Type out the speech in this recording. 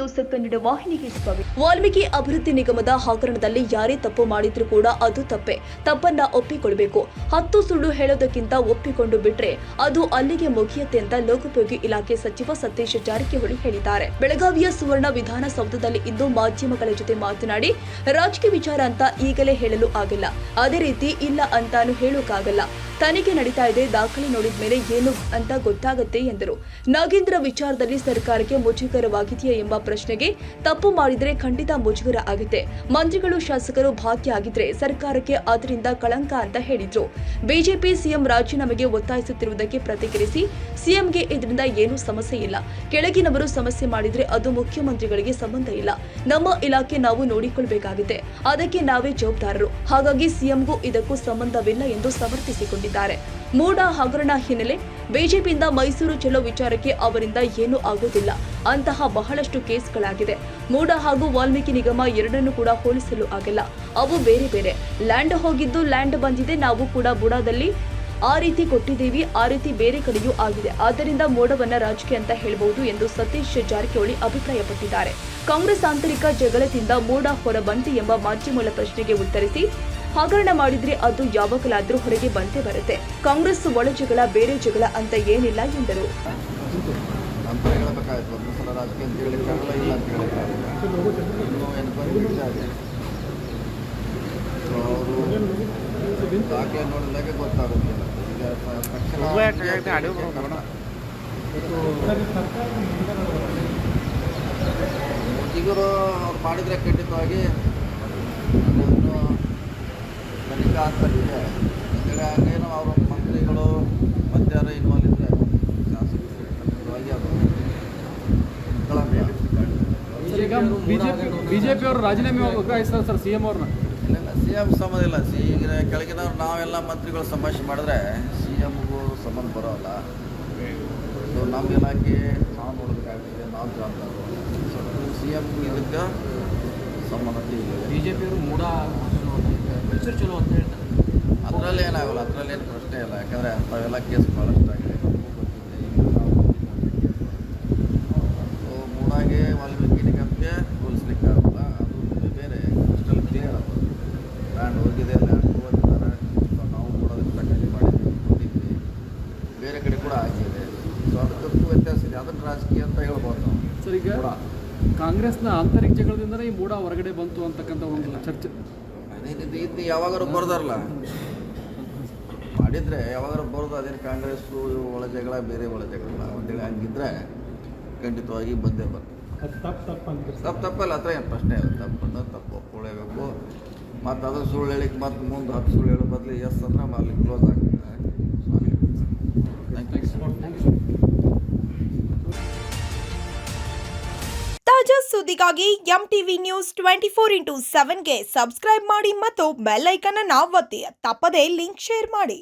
News Kannada ವಾಹಿನಿಗೆ ಸ್ವಾಗತ. ವಾಲ್ಮೀಕಿ ಅಭಿವೃದ್ಧಿ ನಿಗಮದ ಹಗರಣದಲ್ಲಿ ಯಾರೇ ತಪ್ಪು ಮಾಡಿದ್ರೂ ಕೂಡ ಅದು ತಪ್ಪೇ. ತಪ್ಪನ್ನ ಒಪ್ಪಿಕೊಳ್ಳಬೇಕು. 10 ಸುಳ್ಳು ಹೇಳೋದಕ್ಕಿಂತ ಒಪ್ಪಿಕೊಂಡು ಬಿಟ್ರೆ ಅದು ಅಲ್ಲಿಗೆ ಮುಗಿಯುತ್ತೆ ಅಂತ ಲೋಕೋಪಯೋಗಿ ಇಲಾಖೆ ಸಚಿವ ಸತೀಶ್ ಜಾರಕಿಹೊಳಿ ಹೇಳಿದ್ದಾರೆ. ಬೆಳಗಾವಿಯ ಸುವರ್ಣ ವಿಧಾನಸೌಧದಲ್ಲಿ ಇಂದು ಮಾಧ್ಯಮಗಳ ಜೊತೆ ಮಾತನಾಡಿ, ರಾಜಕೀಯ ವಿಚಾರ ಅಂತ ಈಗಲೇ ಹೇಳಲು ಆಗಿಲ್ಲ, ಅದೇ ರೀತಿ ಇಲ್ಲ ಅಂತಾನು ಹೇಳೋಕ್ಕಾಗಲ್ಲ. ತನಿಖೆ ನಡೀತಾ ಇದೆ, ದಾಖಲೆ ನೋಡಿದ ಮೇಲೆ ಏನು ಅಂತ ಗೊತ್ತಾಗುತ್ತೆ ಎಂದರು. ನಾಗೇಂದ್ರ ವಿಚಾರದಲ್ಲಿ ಸರ್ಕಾರಕ್ಕೆ ಮುಜುಗರವಾಗಿದೆಯಾ ಎಂಬ ಪ್ರಶ್ನೆಗೆ, ತಪ್ಪು ಮಾಡಿದ್ರೆ ಖಂಡಿತ ಮುಜುಗರ ಆಗುತ್ತೆ. ಮಂತ್ರಿಗಳು ಶಾಸಕರು ಭಾಗಿಯಾಗಿದ್ರೆ ಸರ್ಕಾರಕ್ಕೆ ಅದರಿಂದ ಕಳಂಕ ಅಂತ ಹೇಳಿದ್ರು. ಬಿಜೆಪಿ ಸಿಎಂ ರಾಜೀನಾಮೆಗೆ ಒತ್ತಾಯಿಸುತ್ತಿರುವುದಕ್ಕೆ ಪ್ರತಿಕ್ರಿಯಿಸಿ, ಸಿಎಂಗೆ ಇದರಿಂದ ಏನೂ ಸಮಸ್ಯೆ ಇಲ್ಲ. ಕೆಳಗಿನವರು ಸಮಸ್ಯೆ ಮಾಡಿದ್ರೆ ಅದು ಮುಖ್ಯಮಂತ್ರಿಗಳಿಗೆ ಸಂಬಂಧ ಇಲ್ಲ. ನಮ್ಮ ಇಲಾಖೆ ನಾವು ನೋಡಿಕೊಳ್ಳಬೇಕಾಗಿದೆ, ಅದಕ್ಕೆ ನಾವೇ ಜವಾಬ್ದಾರರು. ಹಾಗಾಗಿ ಸಿಎಂಗೂ ಇದಕ್ಕೂ ಸಂಬಂಧವಿಲ್ಲ ಎಂದು ಸಮರ್ಥಿಸಿಕೊಂಡಿದ್ದಾರೆ. ಮೂಡ ಹಗರಣ ಹಿನ್ನೆಲೆ ಬಿಜೆಪಿಯಿಂದ ಮೈಸೂರು ಚಲೋ ವಿಚಾರಕ್ಕೆ ಅವರಿಂದ ಏನೂ ಆಗುವುದಿಲ್ಲ. ಅಂತಹ ಬಹಳಷ್ಟು ಕೇಸ್ಗಳಾಗಿದೆ. ಮೂಡ ಹಾಗೂ ವಾಲ್ಮೀಕಿ ನಿಗಮ ಎರಡನ್ನೂ ಕೂಡ ಹೋಲಿಸಲು ಆಗಿಲ್ಲ. ಅವು ಬೇರೆ ಬೇರೆ. ಲ್ಯಾಂಡ್ ಹೋಗಿದ್ದು ಲ್ಯಾಂಡ್ ಬಂದಿದೆ, ನಾವು ಕೂಡ ಬುಡಾದಲ್ಲಿ ಆ ರೀತಿ ಕೊಟ್ಟಿದ್ದೀವಿ, ಆ ರೀತಿ ಬೇರೆ ಕಡೆಯೂ ಆಗಿದೆ. ಆದ್ದರಿಂದ ಮೋಡವನ್ನ ರಾಜಕೀಯ ಅಂತ ಹೇಳಬಹುದು ಎಂದು ಸತೀಶ್ ಜಾರಕಿಹೊಳಿ ಅಭಿಪ್ರಾಯಪಟ್ಟಿದ್ದಾರೆ. ಕಾಂಗ್ರೆಸ್ ಆಂತರಿಕ ಜಗಳದಿಂದ ಮೋಡ ಹೊರಬಂತು ಎಂಬ ಮಾಧ್ಯಮಗಳ ಪ್ರಶ್ನೆಗೆ ಉತ್ತರಿಸಿ, ಹಗರಣ ಮಾಡಿದ್ರೆ ಅದು ಯಾವಾಗಲಾದ್ರೂ ಹೊರಗೆ ಬಂದೇ ಬರುತ್ತೆ. ಕಾಂಗ್ರೆಸ್ ಒಳ ಜಗಳ ಬೇರೆ ಜಗಳ ಅಂತ ಏನಿಲ್ಲ ಎಂದರು. ಮೋದಿಗರು ಅವ್ರು ಮಾಡಿದರೆ ಖಂಡಿತವಾಗಿ ತನಿಖೆ ಆಗ್ತಾಗಿದೆ. ಹಾಗೇನೋ ಅವರ ಮಂತ್ರಿಗಳು ಮಧ್ಯಾಹ್ನ ಇನ್ವಾಲ್ವ್ ಇದ್ದರೆ ಶಾಸಕರು ಖಂಡಿತವಾಗಿ ಅದು ಬಿಜೆಪಿ ಅವರು ರಾಜೀನಾಮೆ ಒತ್ತಾಯಿಸ್ತಾರೆ ಸರ್ ಸಿಎಂ ಅವ್ರನ್ನ. ಇಲ್ಲ, ಸಿಎಂ ಸಂಬಂಧ ಇಲ್ಲ. ಈಗ ಕೆಳಗಿನವ್ರು ನಾವೆಲ್ಲ ಮಂತ್ರಿಗಳು ಸಮಸ್ಯೆ ಮಾಡಿದ್ರೆ ಸಿಎಮ್ಗೂ ಸಂಬಂಧ ಬರೋಲ್ಲ. ಸೊ ನಮ್ಮ ಇಲಾಖೆ ನಾವು ನೋಡಬೇಕಾಗ್ತದೆ, ನಾವು ಜವಾಬ್ದಾರರು. ಸಿಎಮ್ಗೂ ಇದಕ್ಕೆ ಸಂಬಂಧ ಇಲ್ಲ. ಬಿಜೆಪಿಯವರು ಮೂಡ ಮೈಸೂರು ಚಲೋ ಅಂತ ಹೇಳ್ತಾರೆ. ಅದರಲ್ಲಿ ಏನಾಗಲ್ಲ, ಅದರಲ್ಲಿ ಏನು ಪ್ರಶ್ನೆ ಇಲ್ಲ. ಯಾಕಂದರೆ ಅಂಥವೆಲ್ಲ ಕೇಸ್ ಭಾಳಷ್ಟು ಆಗಿದೆ, ಸೊ ಮೂಡಾಗೆ ವಾಲ್ಮೀಕಿ ನಿಗಮಕ್ಕೆ ಹೋಲಿಸ್ಲಿಕ್ಕೆ ಆಗಲ್ಲ. ಅದು ಬೇರೆ ಅಷ್ಟೆಲ್ಲ ಕ್ಲಿಯರ್ ಅದು. ಲ್ಯಾಂಡ್ ಹೋಗಿದೆ, ಲ್ಯಾಂಡ್ ಹೋಗಿದ್ದಾರೆ, ನಾವು ನೋಡೋದಕ್ಕೆ ಖರೀದಿ ಮಾಡಿದ್ವಿ, ಕೊಟ್ಟಿದ್ವಿ, ಬೇರೆ ಕಡೆ ಕೂಡ ಆಗಿದೆ. ಸೊ ಅದಕ್ಕೂ ವ್ಯತ್ಯಾಸ ಇದೆ. ಅದನ್ನು ರಾಜಕೀಯ ಅಂತ ಹೇಳ್ಬೋದು ನಾವು. ಸರ್, ಈಗ ಕಾಂಗ್ರೆಸ್ನ ಆಂತರಿಕ ಜಗಳದಿಂದಲೇ ಈ ಮೂಡ ಹೊರಗಡೆ ಬಂತು ಅಂತಕ್ಕಂಥ ಒಂದು ಚರ್ಚೆ ಇದು ಯಾವಾಗಾರು ಬರೋದಾರಲ್ಲ ಮಾಡಿದರೆ ಯಾವಾಗಾರು ಬರೋದು. ಅದೇನು ಕಾಂಗ್ರೆಸ್ಸು ಒಳ ಜಗಳ ಬೇರೆ ಒಳ ಜಗಳ ಅಂತೇಳಿ ಹಂಗಿದ್ರೆ ಖಂಡಿತವಾಗಿ ಬಂದೇ ಬರ್ತದೆ. ತಪ್ಪಲ್ಲ, ಹತ್ರ ಏನು ಪ್ರಶ್ನೆ ಇಲ್ಲ. ತಪ್ಪನ್ನು ತಪ್ಪು ಒಪ್ಕೊಳ್ಳೇಬೇಕು. ಮತ್ತು ಅದು ಸುಳ್ಳು ಹೇಳಿಕ್ಕೆ ಮತ್ತು ಮುಂದೆ 10 ಸುಳ್ಳು ಹೇಳೋ ಬದಲು ಎಸ್ ಅಂದ್ರೆ ಅಲ್ಲಿ ಕ್ಲೋಸ್ ಆಗ್ತದೆ. ತಾಜಾ ಸುದ್ದಿಗಾಗಿ MTV ನ್ಯೂಸ್ 24x7ಗೆ ಸಬ್ಸ್ಕ್ರೈಬ್ ಮಾಡಿ ಮತ್ತು ಬೆಲ್ ಐಕಾನ್ ಅನ್ನು ಒತ್ತಿ. ತಪ್ಪದೇ ಲಿಂಕ್ ಶೇರ್ ಮಾಡಿ.